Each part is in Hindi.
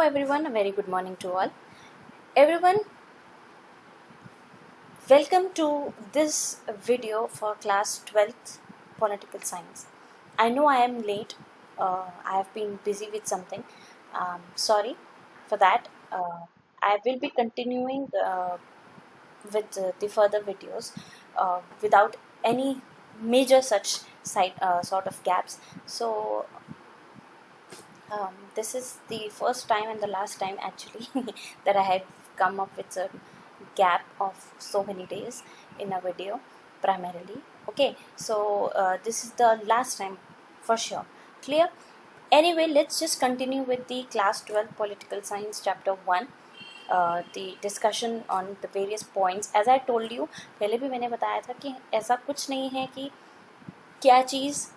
everyone, a very good morning to all. Everyone, welcome to this video for class 12th political science. I know I am late. I have been busy with something. Sorry for that. I will be continuing with the further videos without any major such sort of gaps. So this is the first time and the last time actually that I have come up with a gap of so many days in a video primarily. Okay, so this is the last time for sure. Clear? Anyway, let's just continue with the class 12 political science chapter 1. The discussion on the various points. As I told you, पहले भी मैंने बताया था कि ऐसा कुछ नहीं है कि क्या चीज़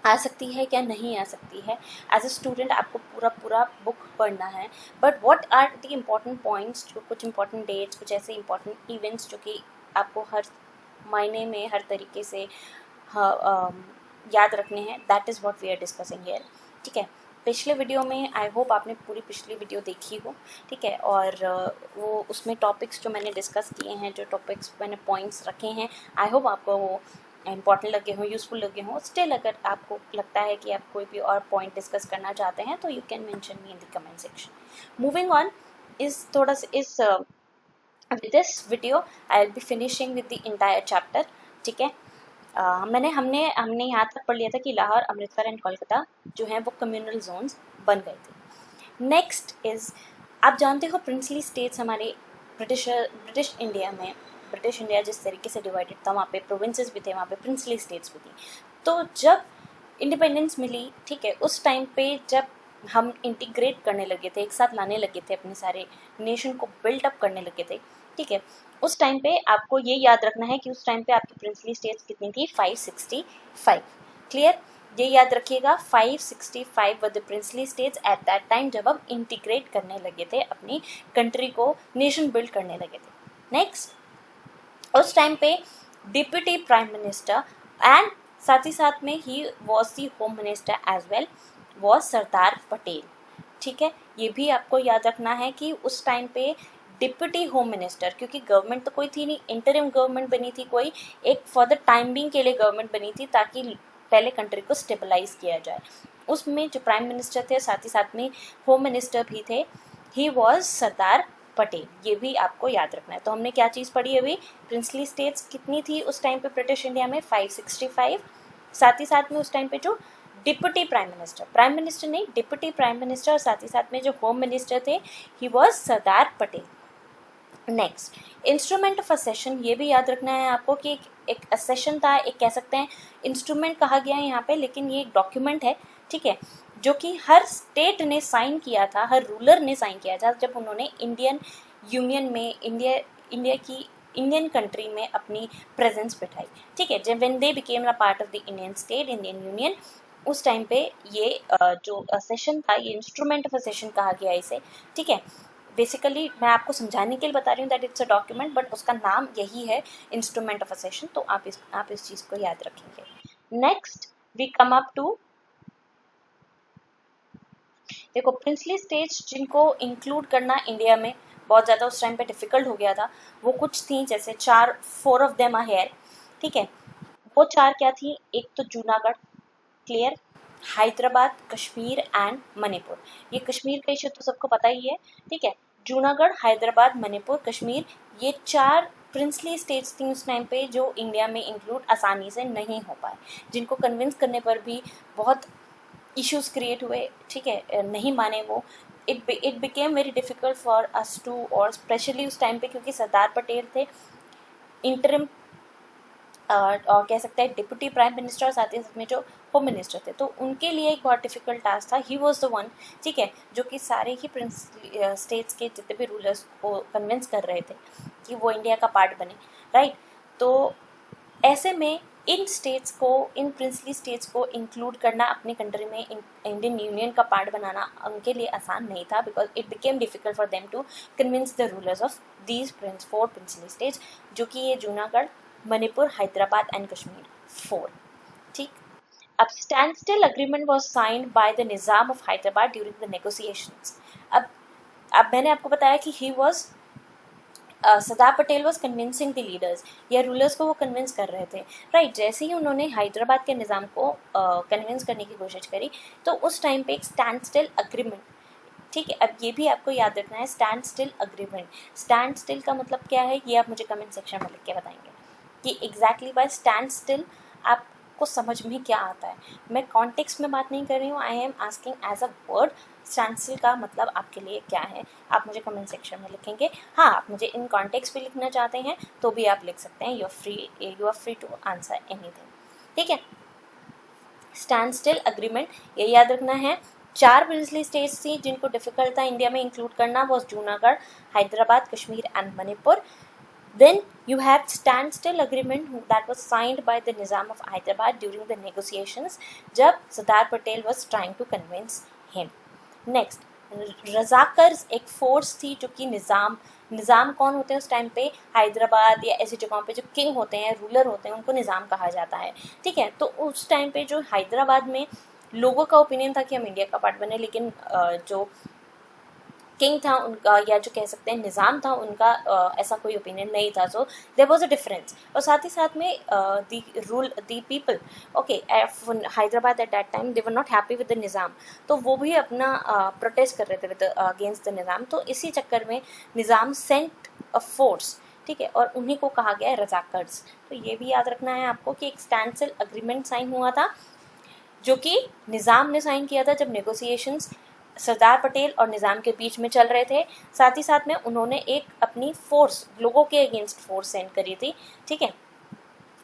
आ सकती है क्या नहीं आ सकती है. एज अ स्टूडेंट आपको पूरा बुक पढ़ना है, but what are the important points, जो कुछ इम्पॉर्टेंट डेट्स, कुछ ऐसे इम्पॉर्टेंट इवेंट्स जो कि आपको हर महीने में हर तरीके से याद रखने हैं. That is what we are discussing here. ठीक है, पिछले वीडियो में आई होप आपने पूरी पिछली वीडियो देखी हो. ठीक है, और वो उसमें टॉपिक्स जो मैंने डिस्कस किए हैं, जो टॉपिक्स मैंने पॉइंट्स रखे हैं, आई होप आपको वो इंपॉर्टेंट लगे हों, यूज़फुल लगे हों. स्टिल अगर आपको लगता है कि आप कोई भी और पॉइंट डिस्कस करना चाहते हैं तो you can mention me in the comment section. Moving on, इस थोड़ा सा इस with this video I will be finishing with the entire chapter. ठीक है, हमने यहाँ तक पढ़ लिया था कि लाहौर, अमृतसर एंड कोलकाता जो हैं वो कम्युनल जोन्स बन गए थे. नेक्स्ट इज़, आप जानते हो प्रिंसली स्टेट्स हमारे ब्रिटिश इंडिया जिस तरीके से डिवाइडेड था, वहाँ पे प्रोविंसेस भी थे, वहाँ पे प्रिंसली स्टेट्स भी थी. तो जब इंडिपेंडेंस मिली, ठीक है, उस टाइम पे जब हम इंटीग्रेट करने लगे थे, एक साथ लाने लगे थे, अपने सारे नेशन को बिल्ट अप करने लगे थे. ठीक है, उस टाइम पे आपको ये याद रखना है कि उस टाइम पे आपकी प्रिंसली स्टेट्स कितनी थी, 565. क्लियर, ये याद रखिएगा, 565 were the princely states eight that time, जब हम इंटीग्रेट करने लगे थे, अपनी कंट्री को नेशन बिल्ड करने लगे थे. नेक्स्ट, उस टाइम पे डिप्यूटी प्राइम मिनिस्टर एंड साथ ही साथ में ही was the home minister as well was Sardar Patel. ठीक है, ये भी आपको याद रखना है कि उस टाइम पे डिप्यूटी होम मिनिस्टर, क्योंकि गवर्नमेंट तो कोई थी नहीं, इंटरिम गवर्नमेंट बनी थी, कोई एक फॉर द टाइम बिंग के लिए गवर्नमेंट बनी थी ताकि पहले कंट्री को स्टेबलाइज किया जाए. उसमें जो प्राइम मिनिस्टर थे साथ ही साथ में होम मिनिस्टर भी थे, ही वॉज सरदार पटेल. ये भी आपको याद रखना है. तो हमने क्या चीज़ पढ़ी अभी, प्रिंसली स्टेट्स कितनी थी उस टाइम पे ब्रिटिश इंडिया में, 565. साथ ही साथ में उस टाइम पे जो डिप्यूटी प्राइम मिनिस्टर नहीं, डिप्यूटी प्राइम मिनिस्टर, और साथ ही साथ में जो होम मिनिस्टर थे, he was Sardar Patel. Next, instrument of accession, ये भी याद रखना है आपको कि एक असेशन था, एक कह सकते हैं इंस्ट्रूमेंट कहा गया है यहाँ पे, लेकिन ये एक डॉक्यूमेंट है. ठीक है, जो कि हर स्टेट ने साइन किया था, हर रूलर ने साइन किया था जब उन्होंने इंडियन यूनियन में इंडियन कंट्री में अपनी प्रेजेंस बिठाई. ठीक है, जब when they became a part of the Indian state, Indian union, उस टाइम पे ये जो सेशन था, ये इंस्ट्रूमेंट ऑफ सेशन कहा गया इसे. ठीक है, बेसिकली मैं आपको समझाने के लिए बता रही हूँ that it's a document, but उसका नाम यही है, इंस्ट्रूमेंट ऑफ सेशन. तो आप इस चीज़ को याद रखेंगे. Next we come up to, देखो प्रिंसली स्टेट्स जिनको इंक्लूड करना इंडिया में बहुत ज़्यादा उस टाइम पे डिफ़िकल्ट हो गया था, वो कुछ थी, जैसे 4 ऑफ देम आर हियर. ठीक है, वो 4 क्या थी, एक तो जूनागढ़, क्लियर, हैदराबाद, कश्मीर एंड मणिपुर. ये कश्मीर का इशू तो सबको पता ही है. ठीक है, जूनागढ़, हैदराबाद, मणिपुर, कश्मीर, ये 4 प्रिंसली स्टेट्स थी उस टाइम पे जो इंडिया में इंक्लूड आसानी से नहीं हो पाए, जिनको कन्विंस करने पर भी बहुत इश्यूज क्रिएट हुए. ठीक है, नहीं माने वो. It became very difficult for us to, और स्पेशली उस टाइम पे क्योंकि सरदार पटेल थे इंटरिम और कह सकते हैं डिप्यूटी प्राइम मिनिस्टर, साथ ही साथ में जो होम मिनिस्टर थे, तो उनके लिए एक बहुत डिफिकल्ट टास्क था. ही वॉज द वन, ठीक है, जो कि सारे ही प्रिंस स्टेट्स के जितने भी रूलर्स को कन्विंस कर रहे थे कि वो इंडिया का पार्ट बने. राइट, तो ऐसे में इन प्रिंसली स्टेट्स को इंक्लूड करना अपनी कंट्री में, इंडियन यूनियन का पार्ट बनाना उनके लिए आसान नहीं था, because it became difficult for them to convince the rulers of these 4 princely states, जो कि ये जूनागढ़, मणिपुर, हैदराबाद एंड कश्मीर, 4. ठीक, अब standstill agreement was signed by the Nizam of Hyderabad during the negotiations. अब मैंने आपको बताया कि he was Sardar Patel was convincing the leaders, या रूलर्स को वो कन्विंस कर रहे थे, राइट। जैसे ही उन्होंने हैदराबाद के निज़ाम को कन्विंस करने की कोशिश करी, तो उस टाइम पे एक स्टैंड स्टिल अग्रीमेंट, ठीक है। अब ये भी आपको याद रखना है, stand still agreement, stand still का मतलब क्या है, ये आप मुझे कमेंट सेक्शन में लिख के बताएंगे कि एग्जैक्टली बाय स्टैंड स्टिल आपको समझ में क्या आता है। मैं कॉन्टेक्स्ट में बात नहीं कर रही हूँ, I am asking as a word, standstill का मतलब आपके लिए क्या है, आप मुझे कमेंट सेक्शन में लिखेंगे। हाँ, आप मुझे इन कॉन्टेक्स्ट भी लिखना चाहते हैं तो भी आप लिख सकते हैं, you are free to answer anything, ठीक है। स्टैंड स्टिल अग्रीमेंट, ये याद रखना है। 4 प्रिंसली स्टेट्स थी जिनको डिफिकल्ट था इंडिया में इंक्लूड करना, was Junagadh, Hyderabad, Kashmir and Manipur. Then you have standstill agreement that was signed by the Nizam of Hyderabad during the negotiations जब Sardar Patel was trying to convince him. Next, रजाकर्स एक फोर्स थी जो कि निज़ाम कौन होते हैं उस टाइम पे, हैदराबाद या ऐसी जगहों पे जो किंग होते हैं, रूलर होते हैं, उनको निज़ाम कहा जाता है, ठीक है। तो उस टाइम पे जो हैदराबाद में लोगों का ओपिनियन था कि हम इंडिया का पार्ट बने, लेकिन जो किंग था उनका, या जो कह सकते हैं निज़ाम था उनका, ऐसा कोई ओपिनियन नहीं था। So there was a difference. और साथ ही साथ में the people, okay, Hyderabad at that time they were not happy with the Nizam, तो वो भी अपना प्रोटेस्ट कर रहे थे विद अगेंस्ट द निज़ाम। तो इसी चक्कर में निज़ाम सेंट अ फोर्स, ठीक है, और उन्हीं को कहा गया है रजाकर्स। तो ये भी याद रखना है आपको कि एक स्टैंडस्टिल अग्रीमेंट साइन हुआ था जो कि निज़ाम ने साइन किया था जब नेगोशिएशंस सरदार पटेल और निज़ाम के बीच में चल रहे थे। साथ ही साथ में उन्होंने एक अपनी फोर्स, लोगों के अगेंस्ट फोर्स सेंड करी थी, ठीक है,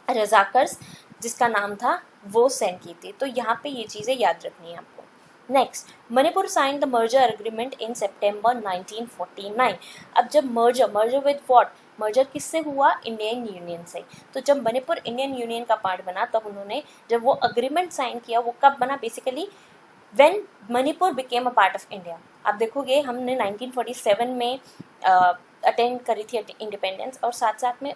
रजाकर्स जिसका नाम था, वो सेंड की थी। तो यहाँ पे ये चीज़ें याद रखनी है आपको। Next, Manipur sign the merger agreement in September 1949। अब जब मर्जर विद व्हाट, मर्जर किससे हुआ, इंडियन यूनियन से। तो जब मणिपुर इंडियन यूनियन का पार्ट बना, तब उन्होंने जब वो अग्रीमेंट साइन किया, वो कब बना, basically when Manipur became a part of India. आप देखोगे हमने 1947 में अटेंड करी थी इंडिपेंडेंस, और साथ साथ में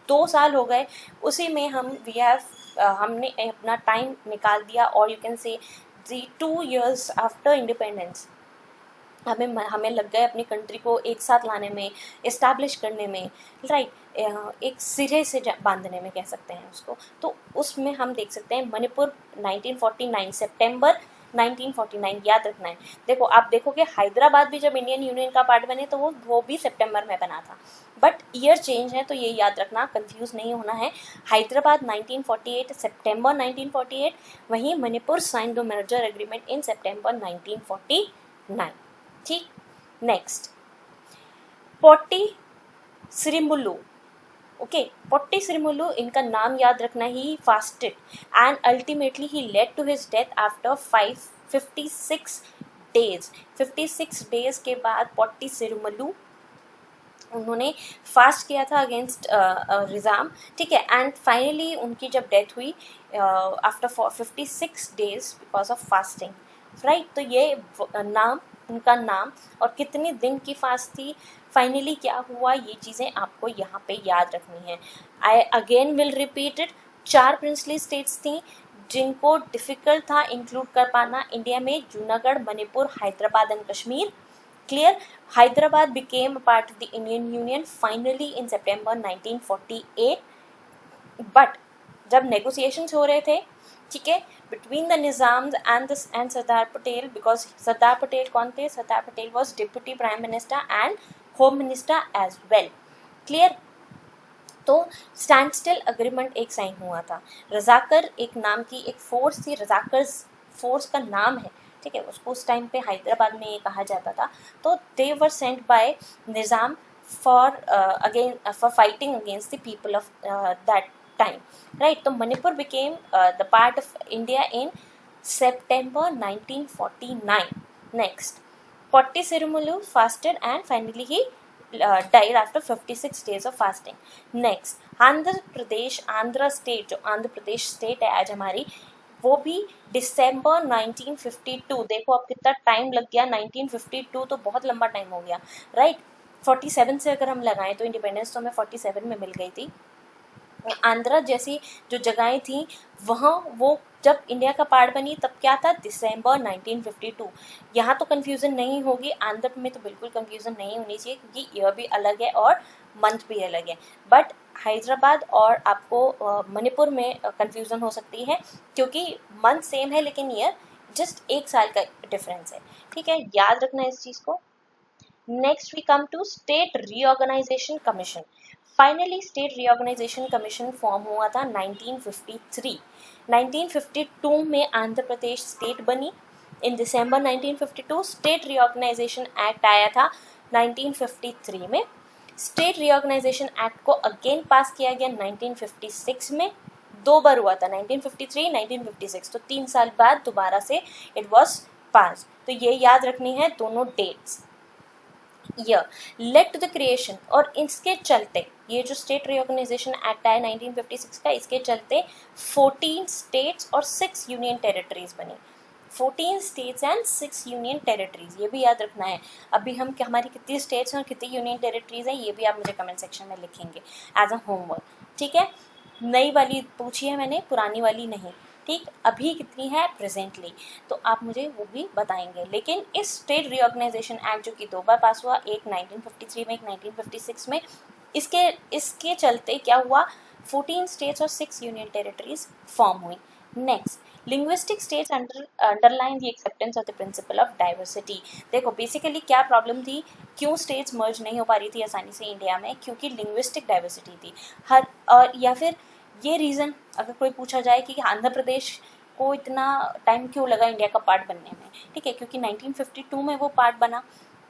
2 साल हो गए, उसी में हमने अपना टाइम निकाल दिया, और you can say 2 years after independence हमें लग गए अपनी कंट्री को एक साथ लाने में, इस्टेब्लिश करने में, राइट, एक सिरे से बांधने में कह सकते हैं उसको। तो उसमें हम देख सकते हैं मणिपुर 1949, सितंबर 1949 याद रखना है। देखो, आप देखोगे हैदराबाद भी जब इंडियन यूनियन का पार्ट बने तो वो भी सितंबर में बना था, बट ईयर चेंज है, तो ये याद रखना, कंफ्यूज नहीं होना है। हैदराबाद 1948, सितंबर 1948, वहीं Manipur sign the merger agreement in September 1949, ठीक। नेक्स्ट, पोट्टी श्रीमुलु, ओके, पोट्टी श्रीमुलु, इनका नाम याद रखना। He fasted and ultimately he led to his death after 56 days. 56 days के बाद पोट्टी श्रीमुलु उन्होंने फास्ट किया था अगेंस्ट निज़ाम, ठीक है, एंड फाइनली उनकी जब डेथ हुई after 56 days because of fasting, right. तो ये नाम, उनका नाम और कितने दिन की फास्ट थी, फाइनली क्या हुआ, ये चीज़ें आपको यहाँ पे याद रखनी है। I again will repeat it, 4 princely states थी जिनको डिफ़िकल्ट था इंक्लूड कर पाना इंडिया में, Junagadh, Manipur, Hyderabad and Kashmir. Clear, Hyderabad became a part of the Indian Union finally in September 1948, but जब नेगोशिएशंस हो रहे थे, ठीक है, between the Nizam and Sardar Patel, because Sardar Patel कौन थे, Sardar Patel was deputy prime minister and home minister as well. Clear, तो स्टैंड स्टिल अग्रीमेंट एक साइन हुआ था। रजाकर एक नाम की एक फोर्स थी, रजाकर्स फोर्स का नाम है, ठीक है, उसको उस टाइम पे हैदराबाद में ये कहा जाता था। तो they were sent by Nizam for fighting against the people of that time, right. तो Manipur became the part of India in September 1949. Next, Potti Sirumulu fasted and finally he died after 56 days of fasting. Next, Andhra state, जो आंध्र प्रदेश स्टेट है आज हमारी, वो भी दिसंबर 1952, देखो अब कितना टाइम लग गया, 1952 तो बहुत लंबा टाइम हो गया, राइट। 47 से अगर हम लगाएं तो इंडिपेंडेंस तो हमें 47 में मिल गई थी, आंध्रा जैसी जो जगहें थी वहाँ वो जब इंडिया का पार्ट बनी तब क्या था, दिसंबर 1952। यहाँ तो कन्फ्यूज़न नहीं होगी, आंध्र में तो बिल्कुल कन्फ्यूज़न नहीं होनी चाहिए क्योंकि ईयर भी अलग है और मंथ भी अलग है। बट हैदराबाद और आपको मणिपुर में कन्फ्यूज़न हो सकती है क्योंकि मंथ सेम है लेकिन ईयर जस्ट 1 साल का डिफरेंस है। ठीक है, याद रखना इस चीज़ को। Next we come to state reorganisation commission. Finally state reorganisation commission form हुआ था 1953। 1952 में आंध्र प्रदेश स्टेट बनी। In December 1952 state reorganisation act आया था 1953 में। स्टेट रीऑर्गेनाइजेशन एक्ट को अगेन पास किया गया 1956 में। 2 बार हुआ था, 1953, 1956, तो 3 साल बाद दोबारा से इट वॉज पास। तो ये याद रखनी है दोनों dates. Year led to the creation, और इसके चलते ये जो स्टेट रीऑर्गेनाइजेशन एक्ट आया 1956 का, इसके चलते 14 स्टेट्स और 6 यूनियन टेरिटरीज बनी। 14 स्टेट्स एंड 6 यूनियन टेरिटरीज, ये भी याद रखना है। अभी हम हमारी कितनी स्टेट्स और कितनी यूनियन टेरिटरीज हैं ये भी आप मुझे कमेंट सेक्शन में लिखेंगे एज अ होमवर्क। ठीक है, नई वाली पूछी है मैंने, पुरानी वाली नहीं। ठीक, अभी कितनी है प्रेजेंटली, तो आप मुझे वो भी बताएंगे। लेकिन इस स्टेट रीऑर्गेनाइजेशन एक्ट जो कि 2 बार पास हुआ, एक 1953 में, एक 1956 में, इसके चलते क्या हुआ, 14 स्टेट्स और 6 यूनियन टेरिटरीज फॉर्म हुई। Next, linguistic states underline the acceptance of the principle of diversity. देखो बेसिकली क्या प्रॉब्लम थी, क्यों स्टेट्स मर्ज नहीं हो पा रही थी आसानी से इंडिया में, क्योंकि लिंग्विस्टिक डाइवर्सिटी थी। हर और या फिर ये रीज़न अगर कोई पूछा जाए कि आंध्र प्रदेश को इतना टाइम क्यों लगा इंडिया का पार्ट बनने में, ठीक है, क्योंकि 1952 में वो पार्ट बना।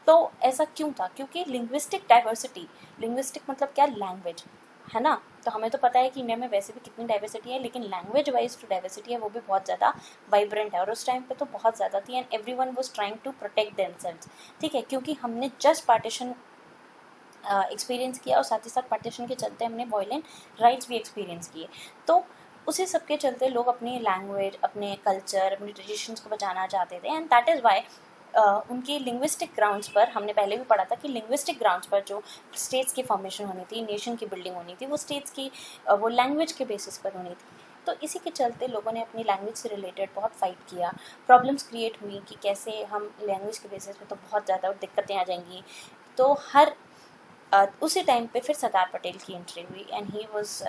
तो ऐसा क्यों था, क्योंकि लिंग्विस्टिक डाइवर्सिटी, लिंग्विस्टिक मतलब क्या, लैंग्वेज है ना। तो हमें तो पता है कि इंडिया में वैसे भी कितनी डाइवर्सिटी है, लेकिन लैंग्वेज वाइज जो डाइवर्सिटी है वो भी बहुत ज़्यादा वाइब्रेंट है, और उस टाइम पे तो बहुत ज़्यादा थी। And everyone was trying to protect themselves. ठीक है, क्योंकि हमने जस्ट पार्टीशन एक्सपीरियंस किया और साथ ही साथ पार्टीशन के चलते हमने वॉयलेंट राइट्स भी एक्सपीरियंस किए। तो उसी सब के चलते लोग अपनी लैंग्वेज, अपने कल्चर, अपनी ट्रेडिशंस को बचाना चाहते थे। एंड दैट इज़ वाई उनकी लिंग्विस्टिक ग्राउंड्स पर, हमने पहले भी पढ़ा था कि लिंग्विस्टिक ग्राउंड्स पर जो स्टेट्स की फॉर्मेशन होनी थी, नेशन की बिल्डिंग होनी थी, वो स्टेट्स की वो लैंग्वेज के बेसिस पर होनी थी। तो इसी के चलते लोगों ने अपनी लैंग्वेज से रिलेटेड बहुत फाइट किया, प्रॉब्लम्स क्रिएट हुई कि कैसे हम लैंग्वेज के बेसिस पे, तो बहुत ज़्यादा दिक्कतें आ जाएंगी। तो हर उसी टाइम पे फिर सरदार पटेल की एंट्री हुई and he was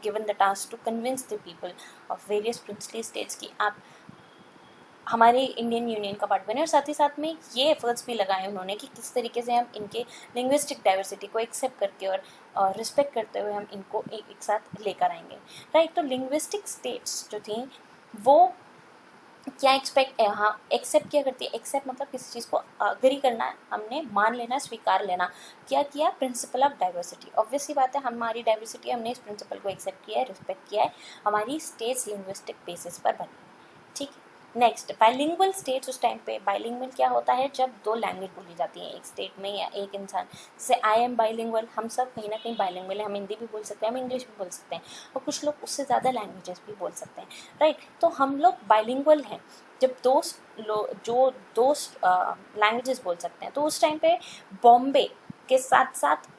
given the task to convince the people of various princely states कि आप हमारे इंडियन यूनियन का पार्ट बने। और साथ ही साथ में ये एफर्ट्स भी लगाए उन्होंने कि किस तरीके से हम इनके लिंग्विस्टिक डाइवर्सिटी को एक्सेप्ट करके और रिस्पेक्ट करते हुए हम इनको एक साथ लेकर आएंगे। राइट, तो लिंग्विस्टिक स्टेट्स जो थी वो क्या एक्सेप्ट क्या करती है, एक्सेप्ट मतलब किसी चीज़ को अग्री करना, हमने मान लेना, स्वीकार लेना। क्या किया, प्रिंसिपल ऑफ डाइवर्सिटी। ऑब्वियसली बात है, हमारी डाइवर्सिटी, हमने इस प्रिंसिपल को एक्सेप्ट किया है, रिस्पेक्ट किया है, हमारी स्टेट्स लिंग्विस्टिक बेसिस पर बनी। ठीक, नेक्स्ट, बाइलिंगुअल स्टेट्स। उस टाइम पे बाइलिंगुअल क्या होता है, जब 2 लैंग्वेज बोली जाती हैं एक स्टेट में या एक इंसान। जैसे आई एम बाइलिंगुअल, हम सब कहीं ना कहीं बाइलिंगुअल है, हम हिंदी भी बोल सकते हैं, हम इंग्लिश भी बोल सकते हैं, और कुछ लोग उससे ज़्यादा लैंग्वेजेस भी बोल सकते हैं। राइट, तो हम लोग बाइलिंगुअल हैं जब दो लैंग्वेजेस बोल सकते हैं। तो उस टाइम पे बॉम्बे के साथ साथ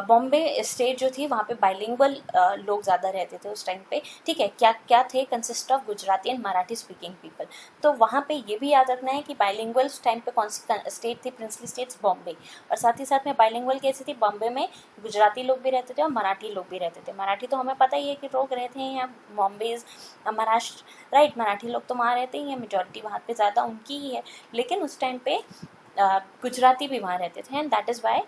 बॉम्बे स्टेट जो थी वहाँ पे बाइलिंगुअल लोग ज़्यादा रहते थे उस टाइम पे। ठीक है, क्या क्या थे, consist of Gujarati and Marathi speaking people. तो वहाँ पे ये भी याद रखना है कि बाइलिंगुअल उस टाइम पे कौन सी स्टेट थी, प्रिंसली स्टेट्स बॉम्बे। और साथ ही साथ में बाइलिंगुअल कैसी थी, बॉम्बे में गुजराती लोग भी रहते थे और मराठी लोग भी रहते थे। मराठी तो हमें पता ही है कि लोग रहते हैं यहाँ बॉम्बे, महाराष्ट्र। राइट, मराठी लोग तो वहाँ रहते ही हैं, मेजॉरिटी वहाँ पे ज़्यादा उनकी ही है। लेकिन उस टाइम पे गुजराती भी वहाँ रहते थे एंड दैट इज़ वाई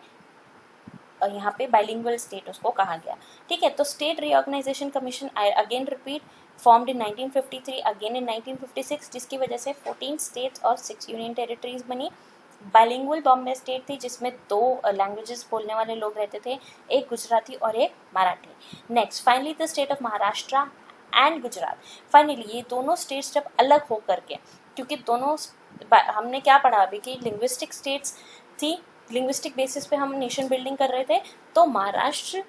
यहाँ पे बाइलिंगुअल स्टेट उसको कहा गया। ठीक है, तो state reorganisation commission, I again repeat, formed in 1953, again in 1956, जिसकी वजह से 14 स्टेट्स और 6 यूनियन टेरिटरीज बनी। बाइलिंगुअल बॉम्बे स्टेट थी जिसमें 2 लैंग्वेजेस बोलने वाले लोग रहते थे, एक गुजराती और एक Marathi. Next, finally the state of Maharashtra and Gujarat. Finally ये दोनों स्टेट्स जब अलग हो करके, क्योंकि दोनों हमने क्या पढ़ा अभी कि लिंग्विस्टिक स्टेट्स थी, लिंग्विस्टिक बेसिस पे हम नेशन बिल्डिंग कर रहे थे। तो महाराष्ट्र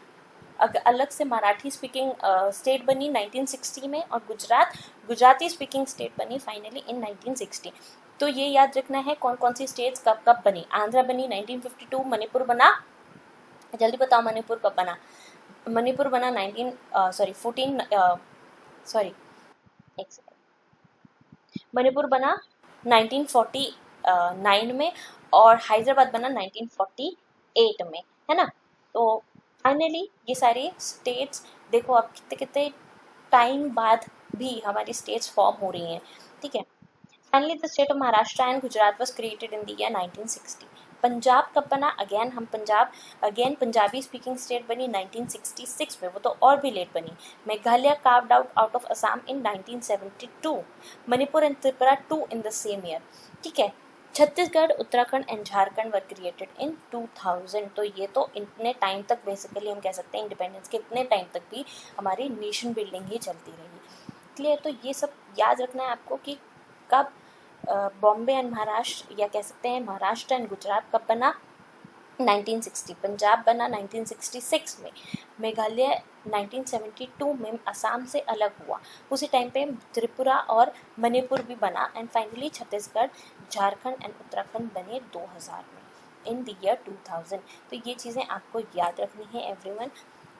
अलग से मराठी स्पीकिंग स्टेट बनी 1960 में, और गुजरात गुजराती स्पीकिंग स्टेट बनी फाइनली इन 1960। तो ये याद रखना है कौन कौन सी स्टेट्स कब कब बनी। आंध्रा बनी 1952, मणिपुर बना, जल्दी बताओ मणिपुर कब बना, मणिपुर बना 14 मणिपुर बना 1949 में और हैदराबाद बना 1948 में, है ना। तो फाइनली ये सारे स्टेट्स देखो अब कितने कितने टाइम बाद भी हमारी स्टेट्स फॉर्म हो रही हैं, ठीक है। Finally the state of Maharashtra and Gujarat was created in the year 1960। Punjab कब बना, अगेन हम Punjab, again Punjabi speaking state बनी 1966 में, वो तो और भी लेट बनी। Meghalaya carved out of Assam in 1972, Manipur and Tripura too in the same year, ठीक है। Chhattisgarh, Uttarakhand and Jharkhand were created in 2000। तो ये तो इतने टाइम तक बेसिकली हम कह सकते हैं इंडिपेंडेंस के इतने टाइम तक भी हमारी नेशन बिल्डिंग ही चलती रही। क्लियर। तो ये सब याद रखना है आपको कि कब बॉम्बे एंड महाराष्ट्र, या कह सकते हैं महाराष्ट्र एंड गुजरात कब बना, 1960। पंजाब बना 1966 में, मेघालय 1972 में असम से अलग हुआ, उसी टाइम पे त्रिपुरा और मणिपुर भी बना, and finally Chhattisgarh, Jharkhand and Uttarakhand बने 2000 में, इन द ईयर 2000। तो ये चीज़ें आपको याद रखनी है एवरीवन।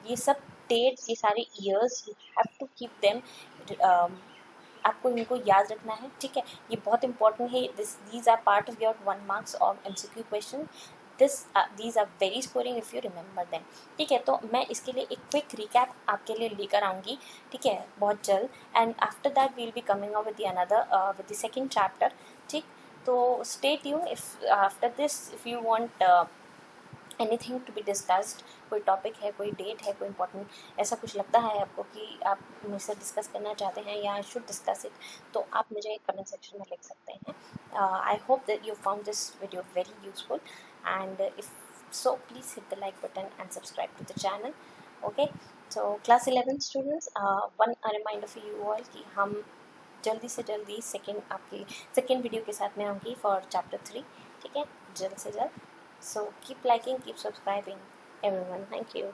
ये सब डेट्स, ये सारे years, you have to keep them, आपको इनको याद रखना है, ठीक है। ये बहुत इंपॉर्टेंट है। These are part of your 1 marks of MCQ question. These are very scoring if you remember them, ठीक है। तो मैं इसके लिए एक क्विक रिकैप आपके लिए लेकर आऊँगी, ठीक है, बहुत जल्द। And after that we will be coming up with another with the second chapter, ठीक। तो stay tune if after this, if you want anything to be discussed, कोई टॉपिक है, कोई डेट है, कोई इंपॉर्टेंट ऐसा कुछ लगता है आपको कि आप मुझसे डिस्कस करना चाहते हैं या आई शुड डिस्कस इट, तो आप मुझे कमेंट सेक्शन में लिख सकते हैं। I hope that you found this video very useful, and if so please hit the like button and subscribe to the channel. Okay, so class 11 students, one reminder for you all कि हम जल्दी से जल्दी आपकी सेकेंड वीडियो के साथ में आऊँगी फॉर चैप्टर 3, ठीक है, जल्द से जल्द। So keep liking, keep subscribing, everyone. Thank you.